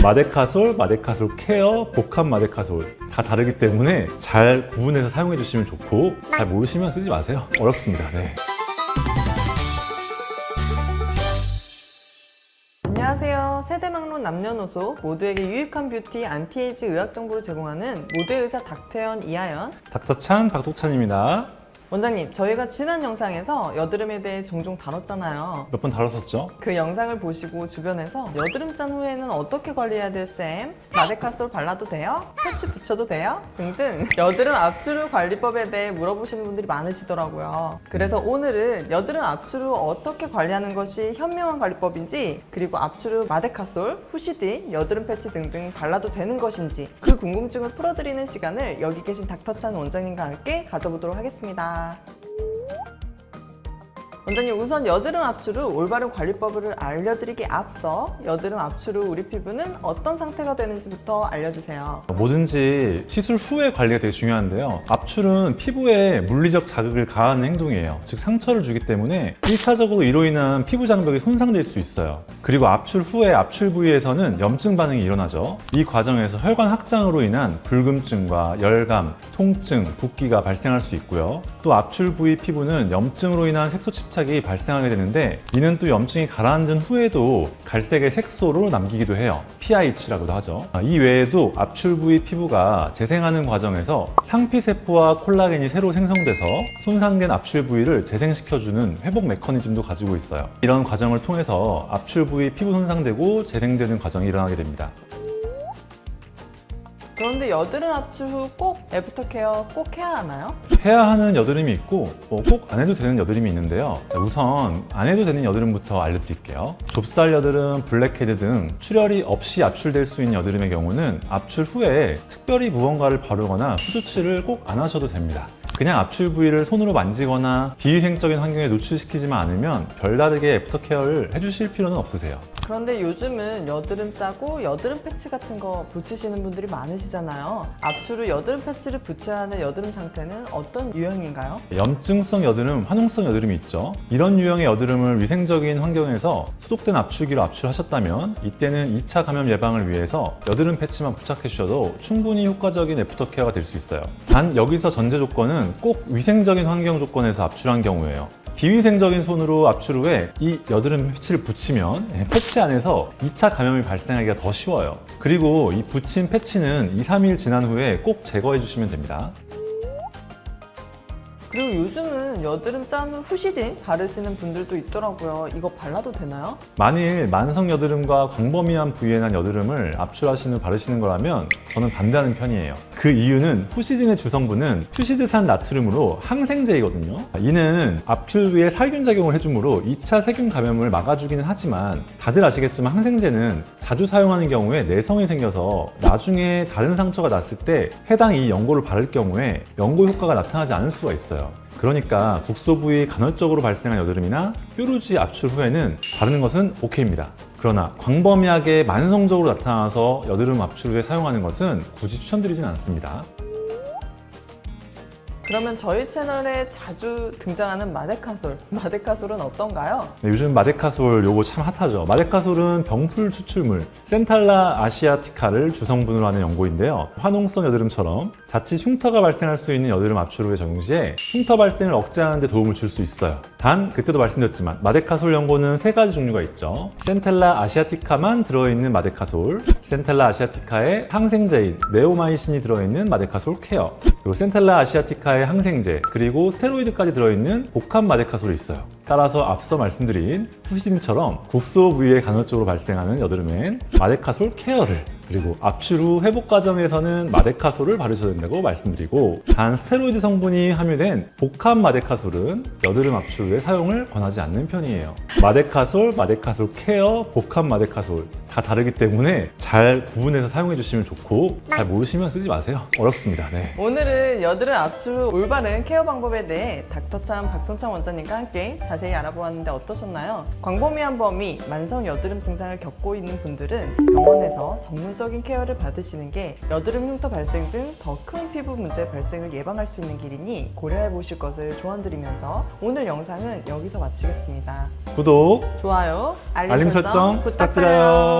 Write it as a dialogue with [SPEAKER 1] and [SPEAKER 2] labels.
[SPEAKER 1] 마데카솔, 마데카솔 케어, 복합 마데카솔 다 다르기 때문에 잘 구분해서 사용해 주시면 좋고 잘 모르시면 쓰지 마세요. 어렵습니다. 네.
[SPEAKER 2] 안녕하세요. 세대막론 남녀노소 모두에게 유익한 뷰티 안티에이지 의학 정보를 제공하는 모두의 의사 닥터연 이하연
[SPEAKER 1] 닥터찬 박독찬입니다.
[SPEAKER 2] 원장님, 저희가 지난 영상에서 여드름에 대해 종종 다뤘잖아요.
[SPEAKER 1] 몇 번 다뤘었죠?
[SPEAKER 2] 그 영상을 보시고 주변에서 여드름 짠 후에는 어떻게 관리해야 될 쌤? 마데카솔 발라도 돼요? 패치 붙여도 돼요? 등등 여드름 압출후 관리법에 대해 물어보시는 분들이 많으시더라고요. 그래서 오늘은 여드름 압출 후 어떻게 관리하는 것이 현명한 관리법인지, 그리고 압출 후 마데카솔, 후시딘, 여드름 패치 등등 발라도 되는 것인지 그 궁금증을 풀어드리는 시간을 여기 계신 닥터찬 원장님과 함께 가져보도록 하겠습니다. 원장님, 우선 여드름 압출 후 올바른 관리법을 알려드리기에 앞서 여드름 압출 후 우리 피부는 어떤 상태가 되는지부터 알려주세요.
[SPEAKER 1] 뭐든지 시술 후의 관리가 되게 중요한데요. 압출은 피부에 물리적 자극을 가하는 행동이에요. 즉 상처를 주기 때문에 1차적으로 이로 인한 피부 장벽이 손상될 수 있어요. 그리고 압출 후에 압출 부위에서는 염증 반응이 일어나죠. 이 과정에서 혈관 확장으로 인한 불금증과 열감, 통증, 붓기가 발생할 수 있고요. 또 압출 부위 피부는 염증으로 인한 색소 침착이 발생하게 되는데, 이는 또 염증이 가라앉은 후에도 갈색의 색소로 남기기도 해요. PIH라고도 하죠. 이 외에도 압출 부위 피부가 재생하는 과정에서 상피세포와 콜라겐이 새로 생성돼서 손상된 압출 부위를 재생시켜주는 회복 메커니즘도 가지고 있어요. 이런 과정을 통해서 압출 부위 피부 손상되고 재생되는 과정이 일어나게 됩니다.
[SPEAKER 2] 그런데 여드름 압출 후 꼭 애프터 케어 꼭 해야 하나요?
[SPEAKER 1] 해야 하는 여드름이 있고 꼭 안 해도 되는 여드름이 있는데요. 우선 안 해도 되는 여드름부터 알려드릴게요. 좁쌀 여드름, 블랙헤드 등 출혈이 없이 압출될 수 있는 여드름의 경우는 압출 후에 특별히 무언가를 바르거나 후조치를 꼭 안 하셔도 됩니다. 그냥 압출 부위를 손으로 만지거나 비위생적인 환경에 노출시키지만 않으면 별다르게 애프터 케어를 해주실 필요는 없으세요.
[SPEAKER 2] 그런데 요즘은 여드름 짜고 여드름 패치 같은 거 붙이시는 분들이 많으시잖아요. 압출 후 여드름 패치를 붙여야 하는 여드름 상태는 어떤 유형인가요?
[SPEAKER 1] 염증성 여드름, 화농성 여드름이 있죠. 이런 유형의 여드름을 위생적인 환경에서 소독된 압출기로 압출하셨다면 이때는 2차 감염 예방을 위해서 여드름 패치만 부착해 주셔도 충분히 효과적인 애프터 케어가 될 수 있어요. 단 여기서 전제 조건은 꼭 위생적인 환경 조건에서 압출한 경우예요. 비위생적인 손으로 압출 후에 이 여드름 패치를 붙이면 패치 안에서 2차 감염이 발생하기가 더 쉬워요. 그리고 이 붙인 패치는 2-3일 지난 후에 꼭 제거해 주시면 됩니다.
[SPEAKER 2] 그리고 요즘은 여드름 짠 후 후시딘 바르시는 분들도 있더라고요. 이거 발라도 되나요?
[SPEAKER 1] 만일 만성 여드름과 광범위한 부위에 난 여드름을 압출하신 후 바르시는 거라면 저는 반대하는 편이에요. 그 이유는 후시딘의 주성분은 퓨시드산 나트륨으로 항생제이거든요. 이는 압출 부위에 살균 작용을 해주므로 2차 세균 감염을 막아주기는 하지만, 다들 아시겠지만 항생제는 자주 사용하는 경우에 내성이 생겨서 나중에 다른 상처가 났을 때 해당 이 연고를 바를 경우에 연고 효과가 나타나지 않을 수가 있어요. 그러니까 국소 부위 간헐적으로 발생한 여드름이나 뾰루지 압출 후에는 바르는 것은 오케이입니다. 그러나 광범위하게 만성적으로 나타나서 여드름 압출 후에 사용하는 것은 굳이 추천드리진 않습니다.
[SPEAKER 2] 그러면 저희 채널에 자주 등장하는 마데카솔은 어떤가요?
[SPEAKER 1] 네, 요즘 마데카솔 요거 참 핫하죠. 마데카솔은 병풀 추출물 센탈라 아시아티카를 주성분으로 하는 연고인데요. 화농성 여드름처럼 자칫 흉터가 발생할 수 있는 여드름 압출 후에 적용 시에 흉터 발생을 억제하는 데 도움을 줄 수 있어요. 단 그때도 말씀드렸지만 마데카솔 연고는 3가지 종류가 있죠. 센탈라 아시아티카만 들어있는 마데카솔, 센탈라 아시아티카에 항생제인 네오마이신이 들어있는 마데카솔 케어, 그리고 센탈라 아시아티카의 항생제, 그리고 스테로이드까지 들어있는 복합 마데카솔이 있어요. 따라서 앞서 말씀드린 후시딘처럼 국소 부위에 간헐적으로 발생하는 여드름엔 마데카솔 케어를, 그리고 압출 후 회복 과정에서는 마데카솔을 바르셔야 된다고 말씀드리고, 단 스테로이드 성분이 함유된 복합 마데카솔은 여드름 압출 후에 사용을 권하지 않는 편이에요. 마데카솔, 마데카솔 케어, 복합 마데카솔 다 다르기 때문에 잘 구분해서 사용해 주시면 좋고 잘 모르시면 쓰지 마세요. 어렵습니다. 네.
[SPEAKER 2] 오늘은 여드름 압출 후 올바른 케어 방법에 대해 닥터찬 박동찬 원장님과 함께 자세히 알아보았는데 어떠셨나요? 광범위한 범위, 만성 여드름 증상을 겪고 있는 분들은 병원에서 전문적인 케어를 받으시는 게 여드름 흉터 발생 등 더 큰 피부 문제 발생을 예방할 수 있는 길이니 고려해 보실 것을 조언드리면서 오늘 영상은 여기서 마치겠습니다.
[SPEAKER 1] 구독,
[SPEAKER 2] 좋아요,
[SPEAKER 1] 알림 설정 부탁드려요.